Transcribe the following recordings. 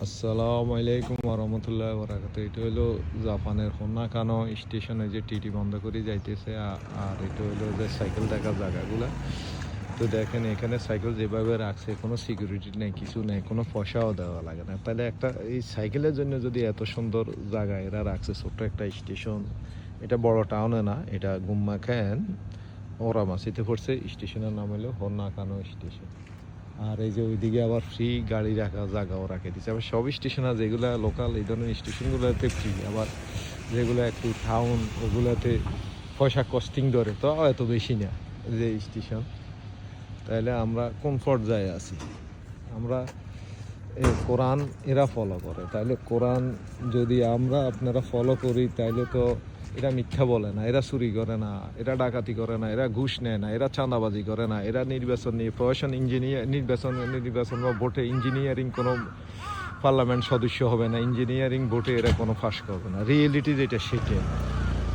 আসসালামু আলাইকুম ওরহমতুল্লাহি ওয়াবারাকাতুহু। এটা হলো জাপানের হোন্নাকানো স্টেশনে যে টিটি বন্ধ করে যাইতেছে। আর এটা হলো যে সাইকেল দেখার জায়গাগুলা। তো দেখেন এখানে সাইকেল যেভাবে রাখছে, কোনো সিকিউরিটি নেই, কিছু নেই, কোনো পয়সাও দেওয়া লাগে না। তাহলে একটা এই সাইকেলের জন্য যদি এত সুন্দর জায়গা এরা রাখছে, ছোট্ট একটা স্টেশন, এটা বড় টাউনে না, এটা গুম্মাখান ওরামাসিতে পড়ছে। স্টেশনের নাম হলো হোন্নাকানো স্টেশন। আর এই যে ওইদিকে আবার ফ্রি গাড়ি রাখার জায়গাও রাখে দিচ্ছে। আবার সব স্টেশন আছে, যেগুলো লোকাল এই ধরনের স্টেশনগুলোতে ফ্রি, আবার যেগুলো একটু টাউন ওগুলোতে পয়সা কস্টিং ধরে, তো এত বেশি না যে স্টেশন। তাইলে আমরা কোন পর্যায়ে আছি? আমরা কোরআন এরা ফলো করে, তাইলে কোরআন যদি আমরা আপনারা ফলো করি, তাইলে তো এরা মিথ্যা বলে না, এরা চুরি করে না, এরা ডাকাতি করে না, এরা ঘুষ নেয় না, এরা চাঁদাবাজি করে না, এরা নির্বাচন নিয়ে প্রশাসন ইঞ্জিনিয়ার নির্বাচন বা ভোটে ইঞ্জিনিয়ারিং কোনো পার্লামেন্ট সদস্য হবে না, ইঞ্জিনিয়ারিং ভোটে এরা কোনো ফাঁস করবে না। রিয়েলিটি যেটা সেটা।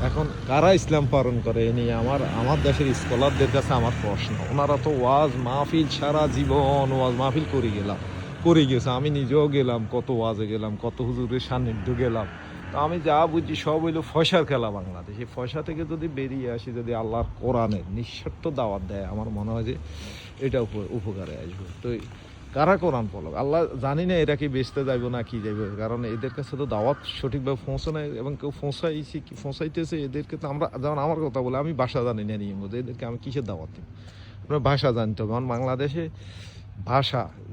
এখন কারা ইসলাম পালন করে এ নিয়ে আমার দেশের স্কলারদের কাছে আমার প্রশ্ন। ওনারা তো ওয়াজ মাহফিল সারা জীবন ওয়াজ মাহফিল করে গেছে। আমি নিজেও গেলাম, কত ওয়াজে গেলাম, কত হুজুরের সান্নিধ্য গেলাম। তো আমি যা বুঝি সব হইলো ফয়সার খেলা বাংলাদেশ। এই ফয়সা থেকে যদি বেরিয়ে আসি, যদি আল্লাহর কোরআনের নিঃস্বার্থ দাওয়াত দেয়, আমার মনে হয় যে এটা উপকারে আসবে। তো কারা কোরআন পলক আল্লাহ জানি না, এরা কি বেচতে যাইবো না কি যাইবে, কারণ এদের কাছে তো দাওয়াত সঠিকভাবে পৌঁছায়, এবং কেউ পৌঁছাইতেছে এদেরকে। তো আমরা যেমন আমার কথা বলে, আমি ভাষা জানি না নিয়ম, এদেরকে আমি কিসের দাওয়াত দিব? আপনার ভাষা জানতে হবে। কারণ বাংলাদেশে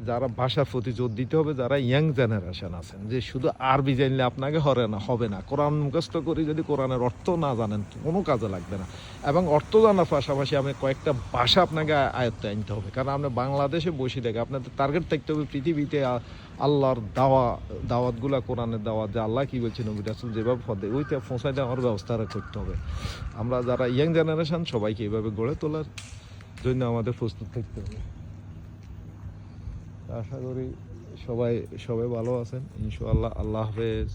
যারা ভাষার প্রতি জোর দিতে হবে, যারা ইয়াং জেনারেশন আছেন, যে শুধু আরবি জানলে আপনাকে হবে না। কোরআন মুখস্থ করে যদি কোরআনের অর্থ না জানেন, কোনো কাজে লাগবে না। এবং অর্থ জানার পাশাপাশি আমি কয়েকটা ভাষা আপনাকে আয়ত্তে আনতে হবে। কারণ আপনি বাংলাদেশে বসে থেকে আপনাদের টার্গেট থাকতে হবে পৃথিবীতে আল্লাহর দাওয়াতগুলা, কোরআনের দাওয়াত, যে আল্লাহ কী বলছে, নবী রাসূল যেভাবে পদে ওইটা পৌঁছায় দেওয়ার ব্যবস্থা করতে হবে। আমরা যারা ইয়াং জেনারেশন, সবাইকে এইভাবে গড়ে তোলার জন্য আমাদের প্রস্তুত থাকতে হবে। আশা করি সবাই সবাই ভালো আছেন ইনশাআল্লাহ। আল্লাহ হাফেজ।